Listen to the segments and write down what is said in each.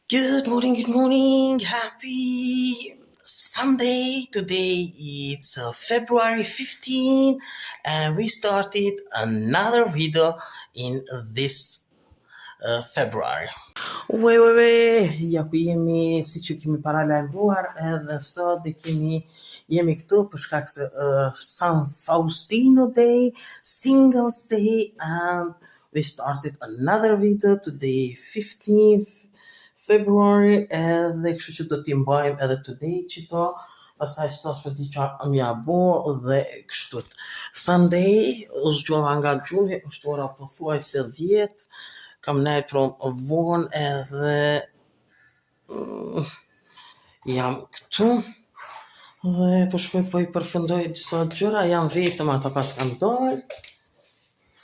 Good morning, happy Sunday. Today it's February 15 and we started another video in this February. Ja ku jemi si që kemi paralajmëruar edhe sot dhe jemi këtu për shkak se San Faustino Day, Singles Day, and we started another video today 15th February edhe kështu që do t'i mbajmë edhe today qito, pastaj qito s'po di çfarë më ja bo dhe kështu. Sunday, u zgjuara nga gjumi, është ora pothuajse 10, kam nejt për vonë edhe jam këtu dhe po shkoj po i përfundoj disa gjëra, jam vetëm ata pas kam dalë,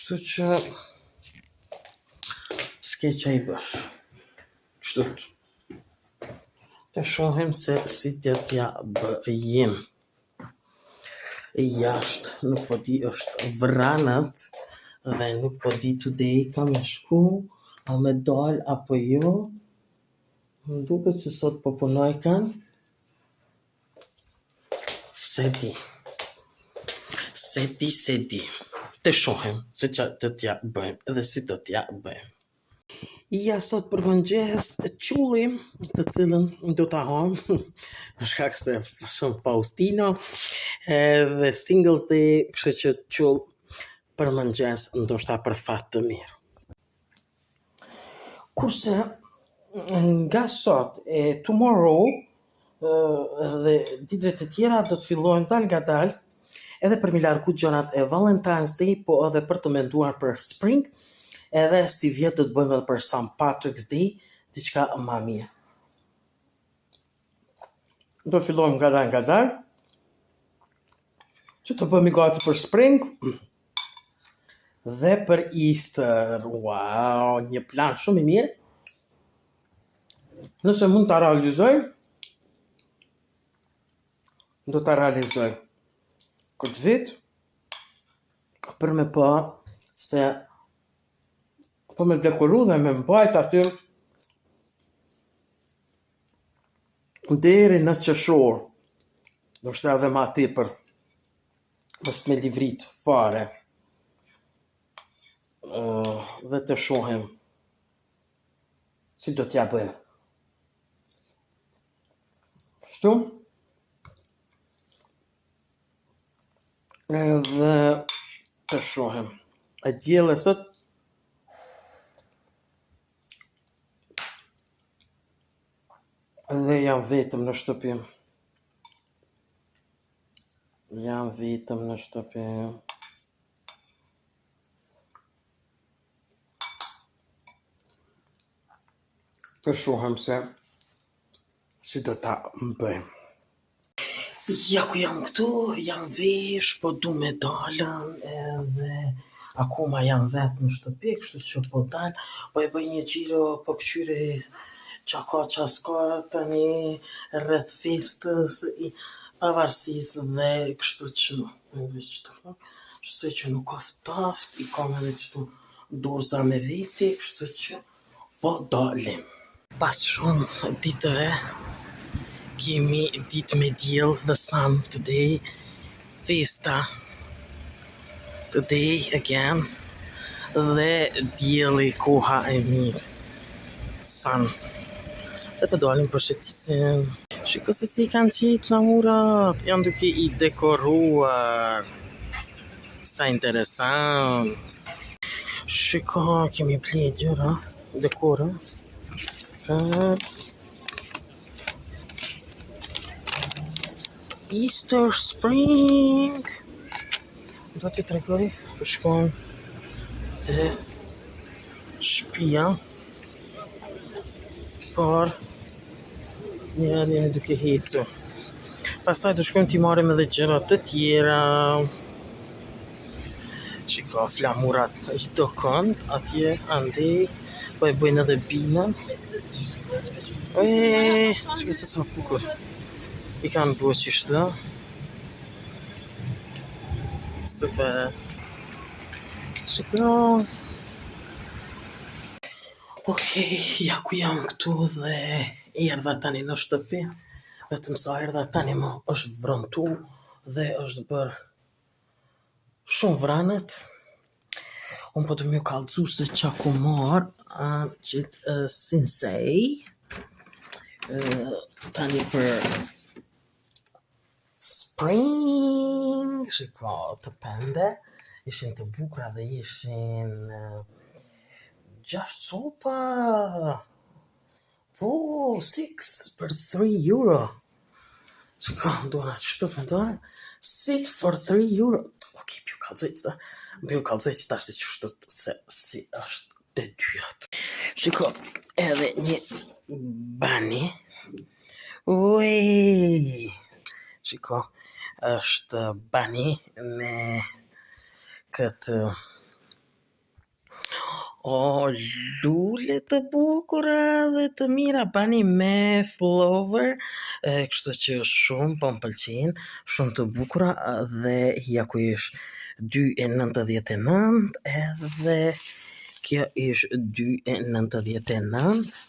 kështu që s'ke që i bësh. Kështu. Të shohim se si të t'ja bëjim. Jashtë, nuk po di është vranët dhe nuk po di today kam e shku, a me dal apo jo. Më duket që sot po punoj kanë. Se di. Të shohim se që të t'ja bëjmë edhe si të t'ja bëjmë. Ja sot për mëngjes qulli të cilën do ta ham, shkak se shumë Faustino dhe Singles Day, kështu që qull për mëngjes ndoshta për fat të mirë. Kurse nga sot e tomorrow dhe ditët e tjera do të fillojnë dal nga dal edhe për mi largu gjërat e Valentine's Day, po edhe për të menduar për spring, edhe si vjetë do të bëjmë edhe për St. Patrick's Day, diçka ma mirë. Do fillojmë nga dal, që të bëjmë i gati për spring, dhe për Easter. Wow, një plan shumë i mirë. Nëse mund të realizoj, do të realizoj këtë vit, për me pa se po me dekoru dhe me mbajt aty deri në qeshor. Do shta edhe ma tepër, mos me livrit fare. Dhe të shohim si do t'ja bëjmë. Kështu? Edhe të shohim. E djele sot dhe jam vetëm në shtëpi. Të shohim se si do ta bëjmë. Ja ku jam këtu, jam vesh, po du me dalën edhe akoma jam vetë në shtëpi, kështu që po dalë, po e bëj një gjiro, po këqyre qa ka qa s'ka tani rreth festës i pavarësisë dhe kështu që nuk ka ftaft, i kam edhe qëtu dorza me veti, kështu që po dalim. Pas shumë ditëve, kemi ditë me diell, the sun today, festa today again, dhe dielli koha e mirë, sun. Dhe për dalim për shëtisim. Shiko se si kanë qitë flamurat, janë duke i dekoruar. Sa interesant. Shiko, kemi ble gjëra, dekora. Easter spring. Do t'i tregoj për shkojmë të shtëpia, por njëri duke hecu. Pastaj do shkojmë t'i marrim edhe gjëra të tjera. Shiko, flamurat çdo kënd atje andej, po e bëjnë edhe binën. Shiko se sa bukur. I kanë bërë qështë. Super. Shiko. Okej, ja ku jam këtu dhe erdha tani në shtëpi. Vetëm sa erdha tani më është vrëntu dhe është bërë shumë vranet. Unë po të mjë kalëcu se qa ku marë qitë Sinsei. Tani për Spring, shiko të pembe, ishin të bukura dhe ishin 6 sopa. Po, 6 për 3 euro. Shiko, duha qështu me doa, 6 for 3 euro. Ok, pju kalzec ta është qështu se si është të dyat. Shiko, edhe një bani. Ui! Shiko, është bani me këtë lule të bukura dhe të mira, bani me flower, kështu që shumë po më pëlqen, shumë të bukura dhe ja ku ish 2,99 edhe kjo ish 2,99.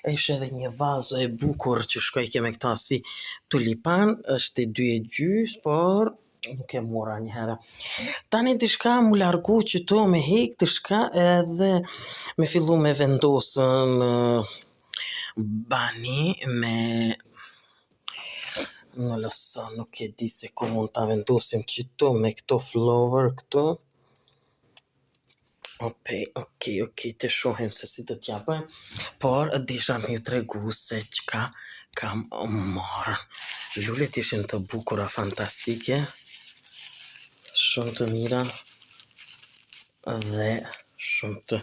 Ishte edhe një vazë e bukur që shkoj ke me këta si tulipan, është 2,5, por nuk e mora një herë. Tani dishka mu largu që to me hek dishka edhe me fillu me vendosën bani me në lësa, nuk e di se ku mund ta vendosim që to me këto flower këto. Ok, të shohim se si do t'ja bëjmë, por disha m'ju tregu se qka kam marrë. Lullet ishin të bukura fantastike, shumë të mira dhe shumë të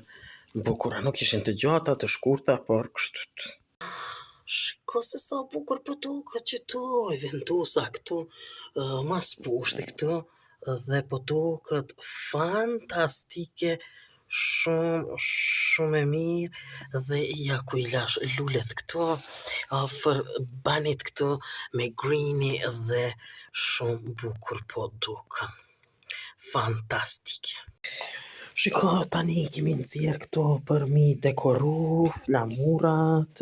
bukura. Nuk ishin të gjata, të shkurta, por kështut. Shiko se sa bukur po duket që to e vendosa këtu, mas poshtë këtu, dhe po duket fantastike, shumë e mirë dhe ja ku i lash lullet këtu afër banit këtu me greeni dhe shumë bukur po duken. Fantastike. Shiko, tani kemi nxjerr këto për mi dekoru flamurat,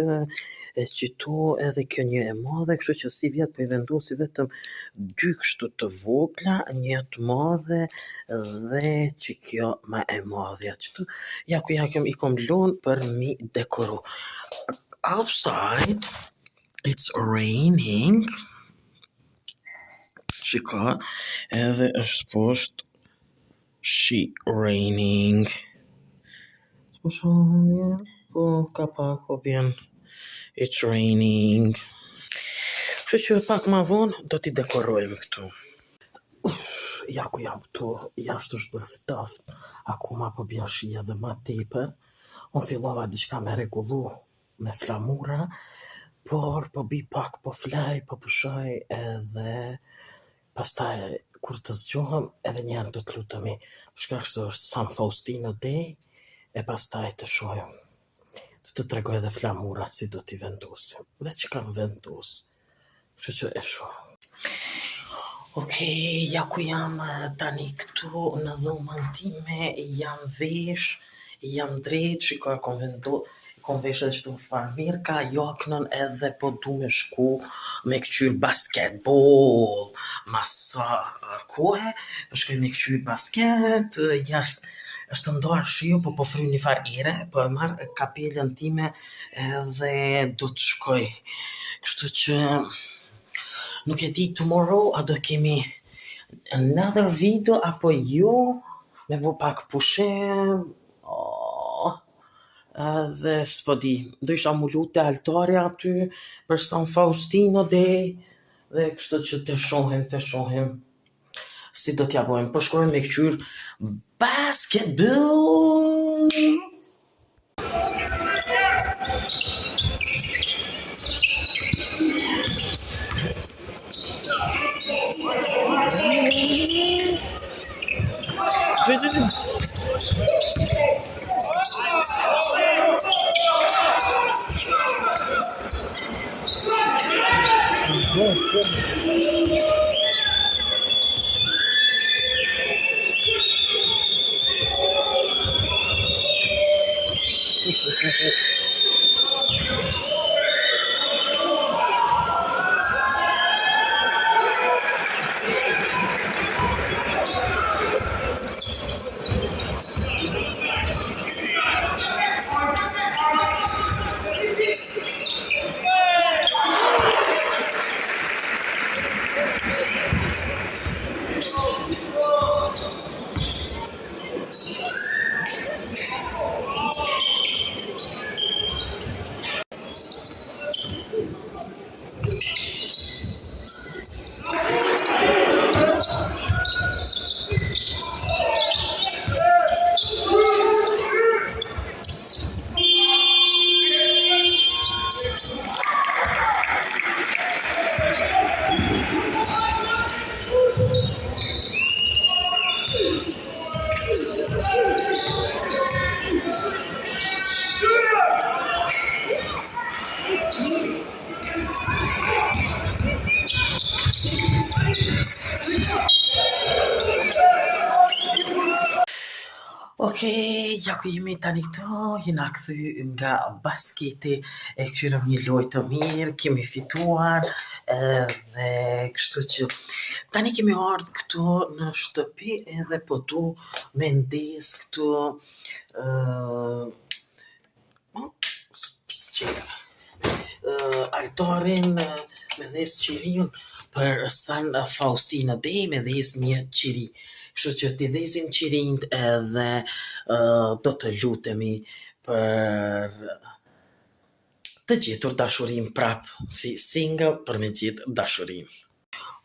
qëtu edhe kjo një e madhe, kështu që si vjet po i vendosi vetëm 2 kështu të vogla, një të madhe dhe që kjo ma e madhe qëtu. Ja ku i kom lon për mi dekoru. Outside, it's raining. Shiko, edhe është poshtë she raining. Po ka pak po vjen it's raining. Kështu që pak ma vonë do t'i dekorojmë këtu. Ja ku jam këtu, jashtë është bërë ftoft, akoma po bja shia dhe ma tepër. Unë fillova diçka me regullu me flamura, por po bi pak po flaj, po pushoj edhe pastaj kur të zgjohem edhe njerë do të lutemi. Shka kështu është San Faustino Day e pastaj të shohim. Të tregoj edhe flamurat si do t'i vendosim. Dhe që kam vendos. Kështu që e shoh. Okej, ja ku jam tani këtu në dhomën time, jam vesh, jam drejt, shikoj kom vesh edhe qëtu farmirka, jaknën edhe po du me shku me këqyr basketball. Masa kohë, po shkoj me këqyr basket, jashtë është ndarë shiu, po fry një farë ere, po e marrë kapelën time edhe do të shkoj. Kështu që nuk e di tomorrow a do kemi another video apo jo, me bo pak pushim, edhe s'po di, do isha mu lut te altari aty për San Faustino Day, dhe kështu që të shohim si do t'ja bojmë. Po shkojmë me këqyr basketball. Okej, ja ku jemi tani këtu, jena kthy nga basketi, e këshirëm një lojë të mirë, kemi fituar, edhe kështu që tani kemi ardhur këtu në shtëpi edhe po du me ndez këtu altarin me dhes qirin për San Faustina Day me dhes një qiri. Kështu që t'i dhezim qirinjt edhe do të lutemi për të gjetur dashurim prap si single për me gjetë dashurim.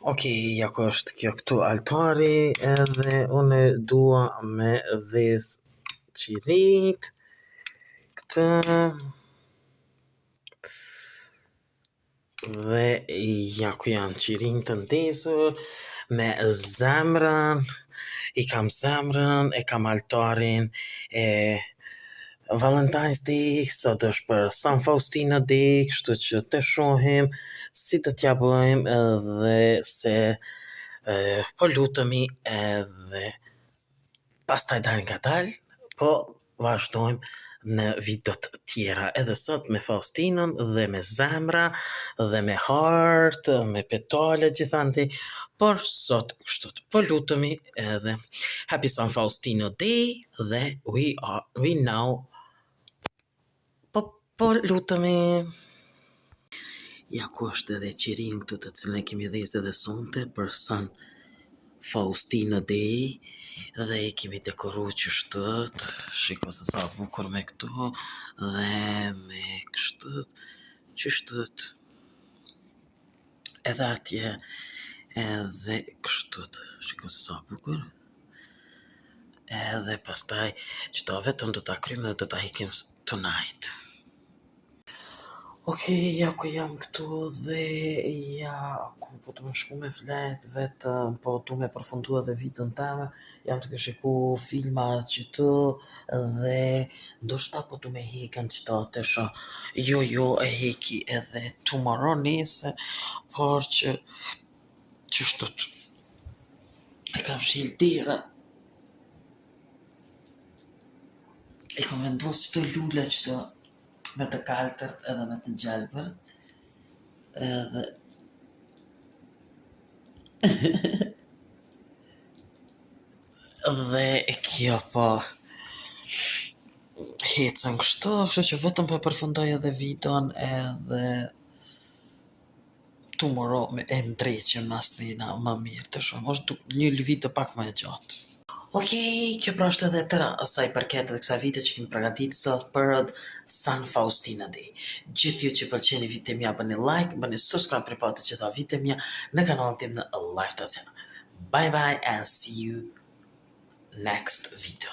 Okej, ja ku është kjo këtu altari edhe une dua me dhez qirinjt këtë dhe ja ku janë qirinjt të ndezur me zemrën, i kam zemrën, e kam altarin, Valentine's Day, sot është për San Faustina Day, kështu që të shohim si të t'ja bëjmë edhe se po lutemi edhe pastaj dalin nga dal, po vazhdojmë në videot tjera, edhe sot me Faustinën dhe me zemra dhe me heart, me petale gjithandi, por sot kështu po lutemi edhe Happy San Faustino Day dhe we now po lutemi. Ja ku është edhe qirin këtu të cilën e kemi dhes edhe sonte për San Faustina Day dhe i kemi dekoru që shtët, shiko se sa bukur me këtu dhe me kështët që shtët edhe atje edhe kështët, shiko se sa bukur edhe pastaj qëto vetëm do t'a krymë dhe do t'a hikim tonight. Okej, ja ku jam këtu dhe ja ku po të më shku me flet vetëm, po tu me përfundu edhe vitën teme, jam të këshiku filma qëtu dhe ndoshta po tu me hekën qëta të shë, jo e heki edhe tomorrow nese, por që shtut e kam shil tira, e kam vendos qëto lule qëto, me të kaltërt edhe me të gjelbërt, edhe dhe kjo po hecën kështu, kështu që vetëm po përfundoj edhe videon edhe tomorrow me e ndreqen maslina më mirë të shumë, është një video pak më e gjatë. Okej, kjo pra është edhe tëra asaj përket edhe kësa video që kemi përgatitur sot për San Faustina Day. Gjithë ju që pëlqeni videot mia bëni like, bëni subscribe për pa të gjitha videot mia në kanalin tim në Life Tasena. Bye bye and see you next video.